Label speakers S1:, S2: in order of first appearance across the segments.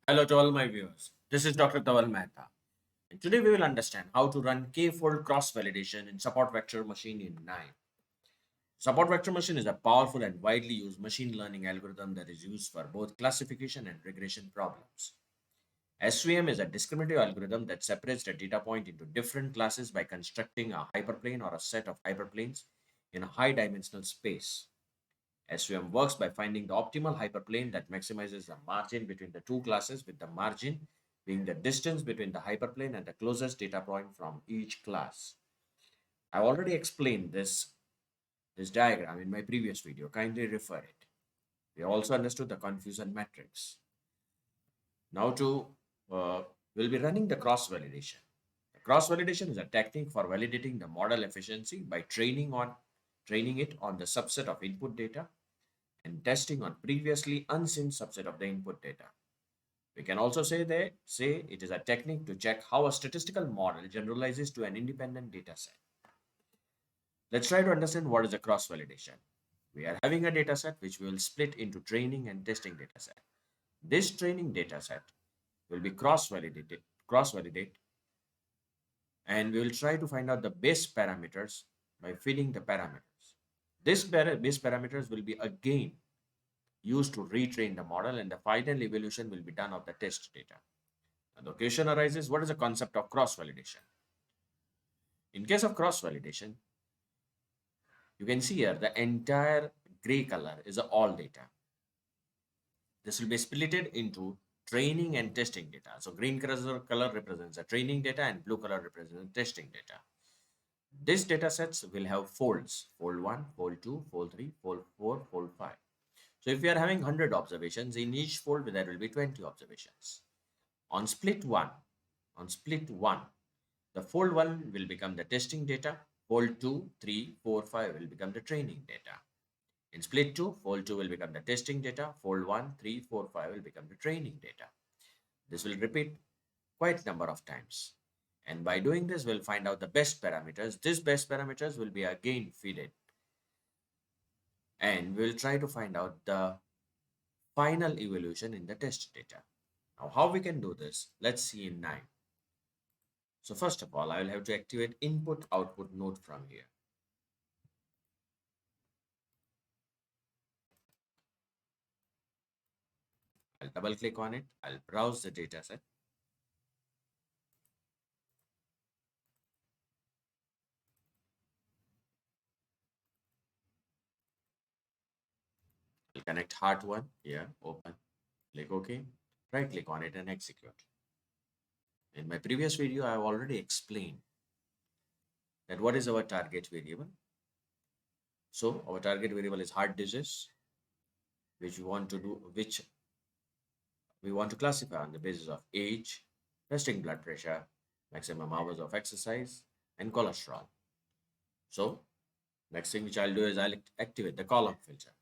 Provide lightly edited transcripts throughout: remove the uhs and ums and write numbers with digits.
S1: Hello to all my viewers. This is Dr. Dhaval Maheta. And today we will understand how to run kfold cross-validation in support vector machine in KNIME. Support vector machine is a powerful and widely used machine learning algorithm that is used for both classification and regression problems. SVM is a discriminative algorithm that separates the data point into different classes by constructing a hyperplane or a set of hyperplanes in a high-dimensional space. SVM works by finding the optimal hyperplane that maximizes the margin between the two classes, with the margin being the distance between the hyperplane and the closest data point from each class. I've already explained this diagram in my previous video. Kindly refer it. We also understood the confusion matrix. Now we'll be running the cross validation. The cross validation is a technique for validating the model efficiency by training it on the subset of input data and testing on previously unseen subset of the input data. We can also say it is a technique to check how a statistical model generalizes to an independent data set. Let's try to understand what is a cross validation. We are having a data set which we will split into training and testing data set. This training data set will be cross validate, and we will try to find out the base parameters by feeding the parameters. Base parameters will be again used to retrain the model, and the final evaluation will be done of the test data. And the question arises, what is the concept of cross-validation? In case of cross-validation, you can see here the entire gray color is all data. This will be splitted into training and testing data. So green color represents the training data and blue color represents the testing data. These data sets will have folds, fold 1, fold 2, fold 3, fold 4, fold 5. So if we are having 100 observations, in each fold there will be 20 observations. On split 1, the fold 1 will become the testing data, fold 2, 3, 4, 5 will become the training data. In split 2, fold 2 will become the testing data, fold 1, 3, 4, 5 will become the training data. This will repeat quite number of times. And by doing this, we'll find out the best parameters. These best parameters will be again fed, and we'll try to find out the final evaluation in the test data. Now, how we can do this? Let's see in KNIME. So first of all, I will have to activate input output node from here. I'll double click on it. I'll browse the data set. I'll connect heart1 here, open, click OK, right click on it and execute. In my previous video, I have already explained that what is our target variable. So our target variable is heart disease, which we want to classify on the basis of age, resting blood pressure, maximum hours of exercise, and cholesterol. So next thing which I'll do is I'll activate the column filter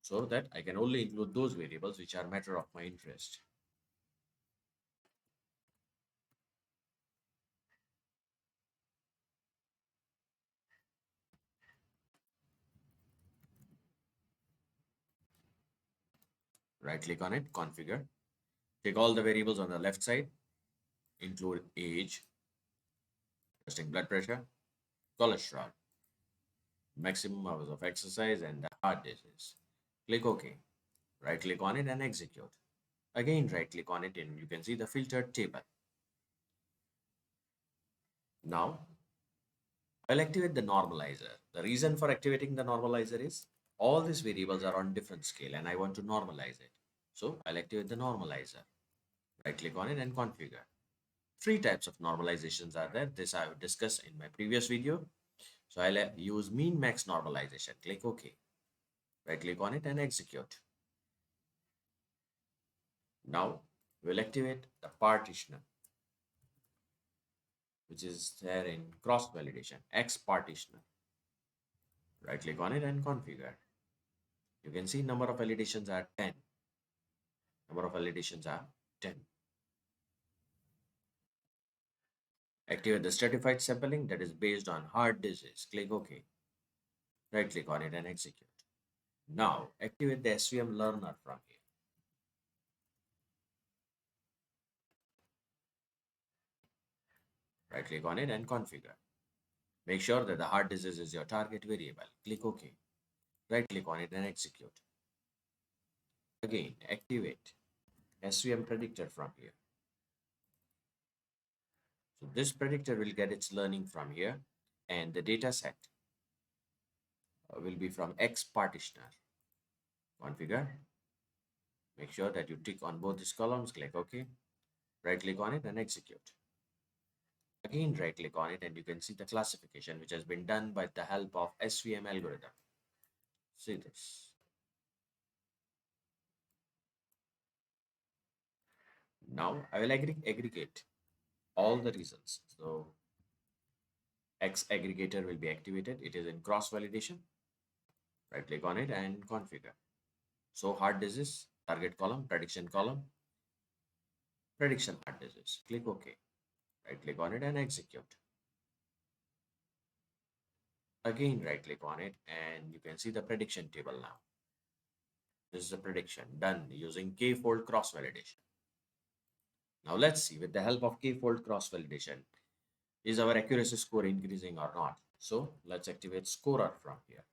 S1: so that I can only include those variables which are matter of my interest. Right click on it, configure. Take all the variables on the left side, include age, resting blood pressure, cholesterol, maximum hours of exercise, and the heart disease. Click OK. Right click on it and execute. Again, right click on it and you can see the filtered table. Now, I'll activate the normalizer. The reason for activating the normalizer is all these variables are on different scale and I want to normalize it. So I'll activate the normalizer. Right click on it and configure. Three types of normalizations are there. This I have discussed in my previous video. So I'll use mean max normalization. Click OK. Right click on it and execute. Now we'll activate the partitioner, which is there in cross validation, X partitioner. Right click on it and configure. You can see number of validations are 10. Number of validations are 10. Activate the stratified sampling that is based on heart disease. Click OK. Right click on it and execute. Now activate the SVM learner from here. Right click on it and configure. Make sure that the hard disk is your target variable. Click OK. Right click on it and execute. Again, activate SVM predictor from here. So this predictor will get its learning from here, and the data set will be from X partitioner. Configure. Make sure that you tick on both these columns, click OK. Right click on it and execute. Again, right click on it and you can see the classification which has been done by the help of SVM algorithm. See this. Now I will aggregate all the results. So X aggregator will be activated. It is in cross validation. Right click on it and configure. So hard disease, target column, prediction column, prediction hard disease. Click OK. Right click on it and execute. Again, right click on it and you can see the prediction table now. This is a prediction done using kfold cross validation. Now let's see, with the help of kfold cross validation, is our accuracy score increasing or not? So let's activate scorer from here.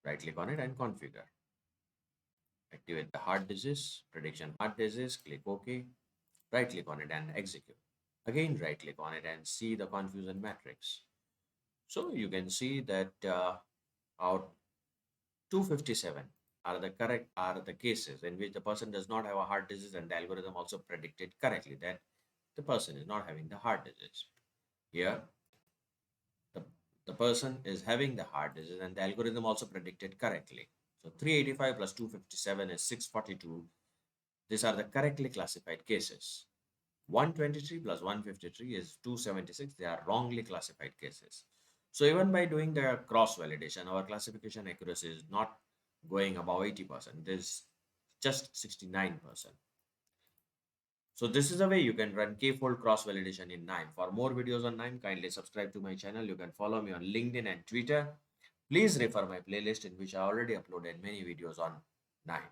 S1: Right click on it and configure. Activate the hard disease, prediction hard disease, click OK. Right click on it and execute. Again, right click on it and see the confusion matrix. So you can see that our 257 are the cases in which the person does not have a heart disease and the algorithm also predicted correctly that the person is not having the heart disease. Here, the, the person is having the heart disease and the algorithm also predicted correctly. So 385 plus 257 is 642. These are the correctly classified cases. 123 plus 153 is 276. They are wrongly classified cases. So even by doing the cross validation, our classification accuracy is not going above 80%. It is just 69%. So this is a way you can run k-fold cross validation in KNIME. For more videos on KNIME, kindly subscribe to my channel. You can follow me on LinkedIn and Twitter. Please refer my playlist in which I already uploaded many videos on KNIME.